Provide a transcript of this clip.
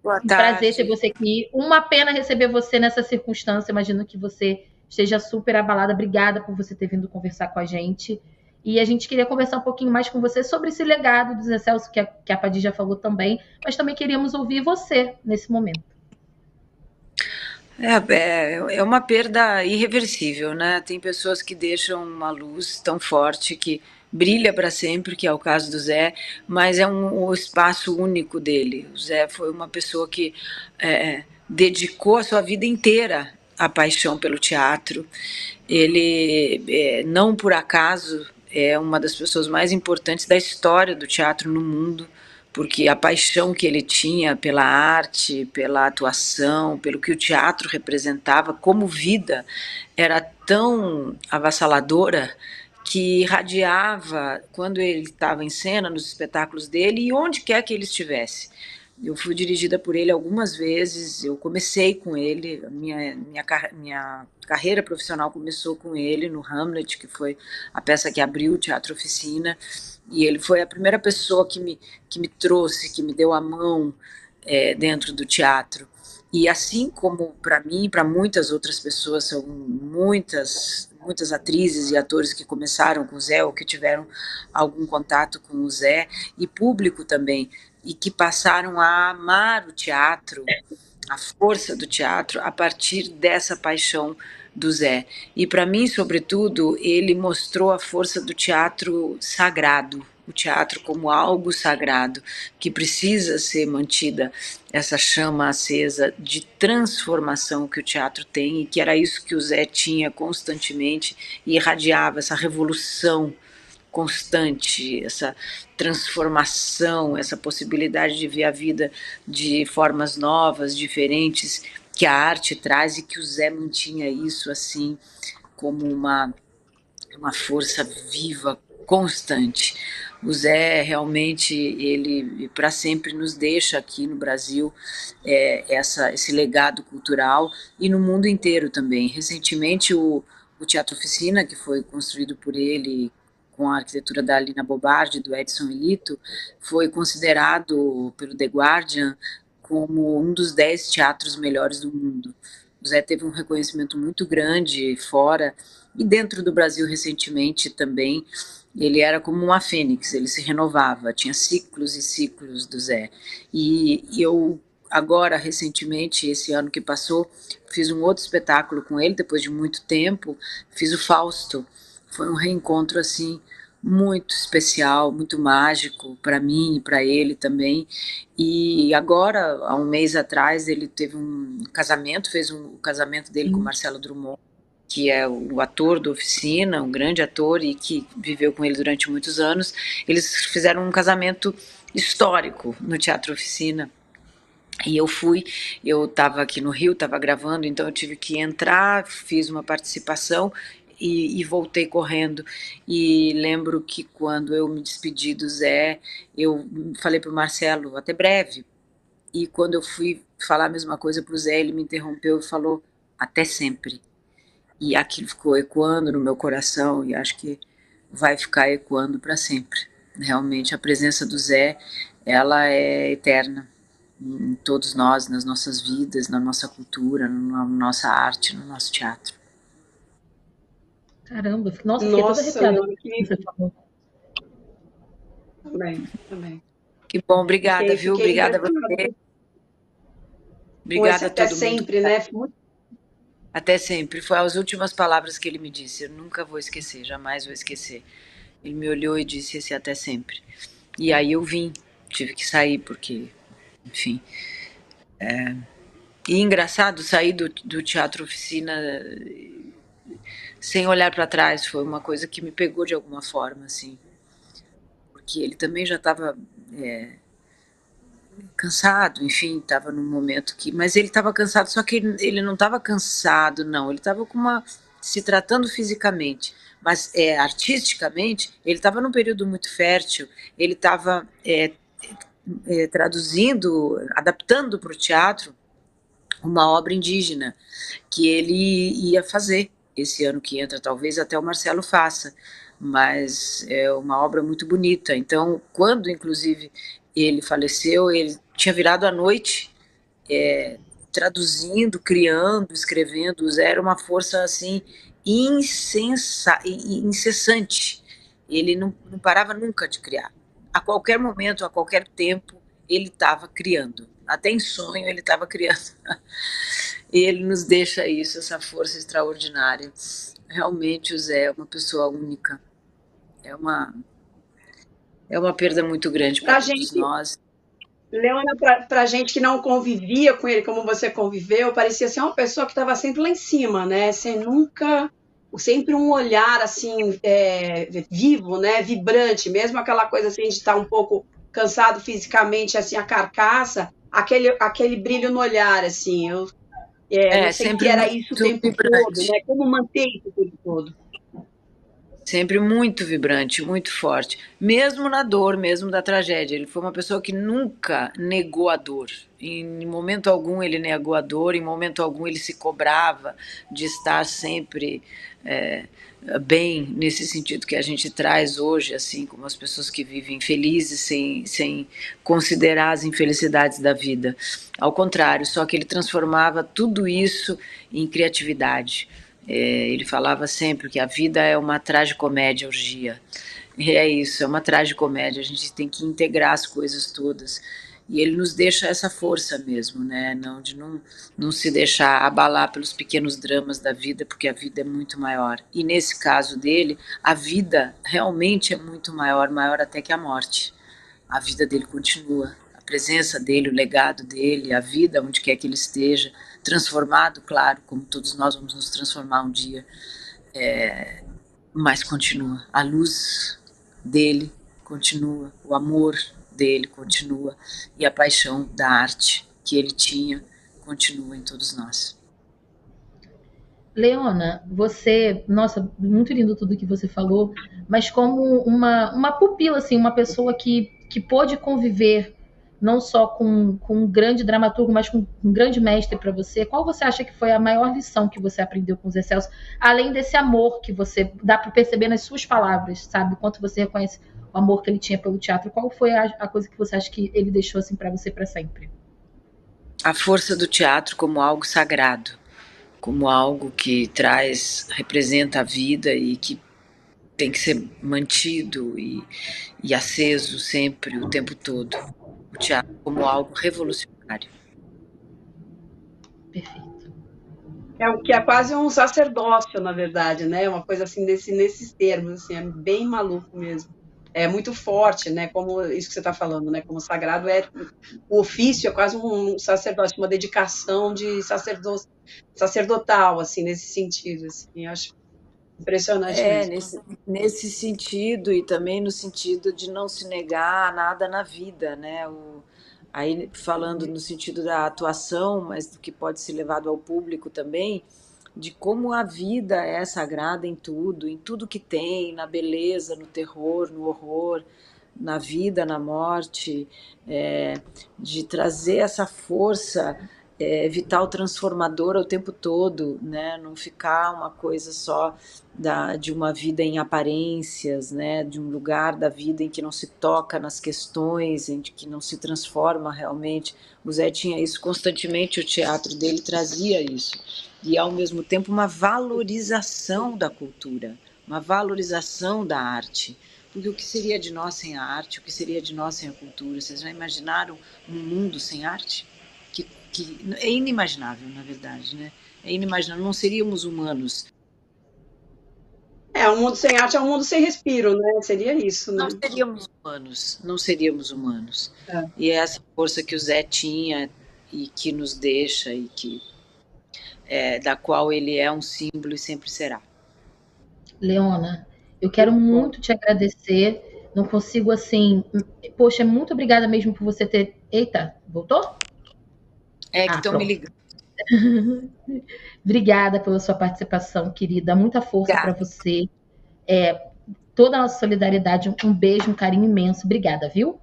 Boa Um prazer ter tarde. você aqui. Uma pena receber você nessa circunstância. Imagino que você esteja super abalada. Obrigada por você ter vindo conversar com a gente. E a gente queria conversar um pouquinho mais com você sobre esse legado do Zé Celso, que a Padi já falou também, mas também queríamos ouvir você nesse momento. É uma perda irreversível, né? Tem pessoas que deixam uma luz tão forte que brilha para sempre, que é o caso do Zé, mas é um espaço único dele. O Zé foi uma pessoa que dedicou a sua vida inteira à paixão pelo teatro. Ele, não por acaso, é uma das pessoas mais importantes da história do teatro no mundo, porque a paixão que ele tinha pela arte, pela atuação, pelo que o teatro representava como vida, era tão avassaladora que irradiava quando ele estava em cena, nos espetáculos dele e onde quer que ele estivesse. Eu fui dirigida por ele algumas vezes, eu comecei com ele, minha carreira profissional começou com ele no Hamlet, que foi a peça que abriu o Teatro Oficina, e ele foi a primeira pessoa que me trouxe, que me deu a mão dentro do teatro. E assim como para mim e para muitas outras pessoas, são muitas atrizes e atores que começaram com o Zé ou que tiveram algum contato com o Zé, e público também, e que passaram a amar o teatro, a força do teatro, a partir dessa paixão do Zé. E para mim, sobretudo, ele mostrou a força do teatro sagrado, o teatro como algo sagrado, que precisa ser mantida, essa chama acesa de transformação que o teatro tem, e que era isso que o Zé tinha constantemente, e irradiava essa revolução constante, essa transformação, essa possibilidade de ver a vida de formas novas, diferentes, que a arte traz, e que o Zé mantinha isso assim como uma força viva, constante. O Zé realmente, ele para sempre nos deixa aqui no Brasil esse legado cultural, e no mundo inteiro também. Recentemente o Teatro Oficina, que foi construído por ele com a arquitetura da Alina Bobardi, do Edson Elito, foi considerado pelo The Guardian como um dos 10 teatros melhores do mundo. O Zé teve um reconhecimento muito grande fora e dentro do Brasil recentemente também. Ele era como uma fênix, ele se renovava, tinha ciclos e ciclos do Zé. E eu agora, recentemente, esse ano que passou, fiz um outro espetáculo com ele, depois de muito tempo, fiz o Fausto. Foi um reencontro assim muito especial, muito mágico para mim e para ele também. E agora, há um mês atrás, ele teve um casamento, fez o casamento dele com Marcelo Drummond, que é o ator do Oficina, um grande ator e que viveu com ele durante muitos anos. Eles fizeram um casamento histórico no Teatro Oficina. E eu estava aqui no Rio, estava gravando, então eu tive que entrar, fiz uma participação e voltei correndo. E lembro que quando eu me despedi do Zé, eu falei para o Marcelo, até breve. E quando eu fui falar a mesma coisa para o Zé, ele me interrompeu e falou, até sempre. E aquilo ficou ecoando no meu coração e acho que vai ficar ecoando para sempre. Realmente a presença do Zé, ela é eterna em todos nós, nas nossas vidas, na nossa cultura, na nossa arte, no nosso teatro. Caramba, nossa, fiquei toda arrepiada. Você falou. Também. Que bom, obrigada, viu? Obrigada a você. Obrigada a todo mundo. Até sempre, né? Até sempre. Foi as últimas palavras que ele me disse. Eu nunca vou esquecer, jamais vou esquecer. Ele me olhou e disse esse até sempre. E aí eu vim, tive que sair porque, enfim. E engraçado, sair do Teatro Oficina sem olhar para trás, foi uma coisa que me pegou de alguma forma, assim. Porque ele também já estava cansado, enfim, estava num momento que... Mas ele estava cansado, só que ele não estava cansado, não. Ele estava se tratando fisicamente, mas artisticamente, ele estava num período muito fértil, ele estava traduzindo, adaptando para o teatro uma obra indígena que ele ia fazer esse ano que entra, talvez até o Marcelo faça, mas é uma obra muito bonita. Então, quando inclusive ele faleceu, ele tinha virado à noite traduzindo, criando, escrevendo. O Zé era uma força assim incessante. Ele não parava nunca de criar. A qualquer momento, a qualquer tempo, ele estava criando. Até em sonho ele estava criando. E ele nos deixa isso, essa força extraordinária. Realmente o Zé é uma pessoa única. É uma, é uma perda muito grande para Pra todos gente, nós. Leona, pra gente que não convivia com ele como você conviveu, parecia ser uma pessoa que estava sempre lá em cima, né? Sem nunca, sempre um olhar assim, vivo, né? Vibrante, mesmo aquela coisa assim de estar um pouco cansado fisicamente, assim, a carcaça, aquele brilho no olhar, assim. Eu não sei se Sempre era muito isso o tempo todo, vibrante. né? Como manter isso o tempo todo. Sempre muito vibrante, muito forte. Mesmo na dor, mesmo da tragédia. Ele foi uma pessoa que nunca negou a dor. Em momento algum ele negou a dor, em momento algum ele se cobrava de estar sempre bem, nesse sentido que a gente traz hoje, assim, como as pessoas que vivem felizes sem considerar as infelicidades da vida. Ao contrário, só que ele transformava tudo isso em criatividade. Ele falava sempre que a vida é uma tragicomédia, orgia. E é isso, é uma tragicomédia. A gente tem que integrar as coisas todas. E ele nos deixa essa força mesmo, né? Não se deixar abalar pelos pequenos dramas da vida, porque a vida é muito maior. E nesse caso dele, a vida realmente é muito maior, maior até que a morte. A vida dele continua. A presença dele, o legado dele, a vida, onde quer que ele esteja, transformado, claro, como todos nós vamos nos transformar um dia, mas continua. A luz dele continua, o amor dele continua e a paixão da arte que ele tinha continua em todos nós. Leona, você, nossa, muito lindo tudo que você falou, mas como uma pupila, assim, uma pessoa que pôde conviver não só com um grande dramaturgo, mas com um grande mestre para você, qual você acha que foi a maior lição que você aprendeu com o Zé Celso, além desse amor que você dá para perceber nas suas palavras, sabe? O quanto você reconhece o amor que ele tinha pelo teatro, qual foi a coisa que você acha que ele deixou assim para você para sempre? A força do teatro como algo sagrado, como algo que representa a vida e que tem que ser mantido e aceso sempre, o tempo todo. O teatro como algo revolucionário. Perfeito. É o que é quase um sacerdócio, na verdade, né? Uma coisa assim nesses termos, assim, é bem maluco mesmo. É muito forte, né? Como isso que você está falando, né? Como sagrado o ofício é quase um sacerdócio, uma dedicação de sacerdotal, assim, nesse sentido, assim. Eu acho impressionante mesmo. Nesse sentido e também no sentido de não se negar a nada na vida, né? Aí falando no sentido da atuação, mas do que pode ser levado ao público também, de como a vida é sagrada em tudo que tem, na beleza, no terror, no horror, na vida, na morte, de trazer essa força vital transformadora o tempo todo, né? Não ficar uma coisa só de uma vida em aparências, né? De um lugar da vida em que não se toca nas questões, em que não se transforma realmente. O Zé tinha isso constantemente, o teatro dele trazia isso. E, ao mesmo tempo, uma valorização da cultura, uma valorização da arte. Porque o que seria de nós sem a arte? O que seria de nós sem a cultura? Vocês já imaginaram um mundo sem arte? Que é inimaginável, na verdade, né? É inimaginável, não seríamos humanos. Um mundo sem arte é um mundo sem respiro, né? Seria isso, né? Não seríamos humanos. E é essa força que o Zé tinha e que nos deixa e que da qual ele é um símbolo e sempre será. Leona, eu quero muito te agradecer. Não consigo assim. Poxa, muito obrigada mesmo por você ter. Eita, voltou? Que estão me ligando. Obrigada pela sua participação, querida. Muita força para você. Toda a nossa solidariedade. Um beijo, um carinho imenso. Obrigada, viu?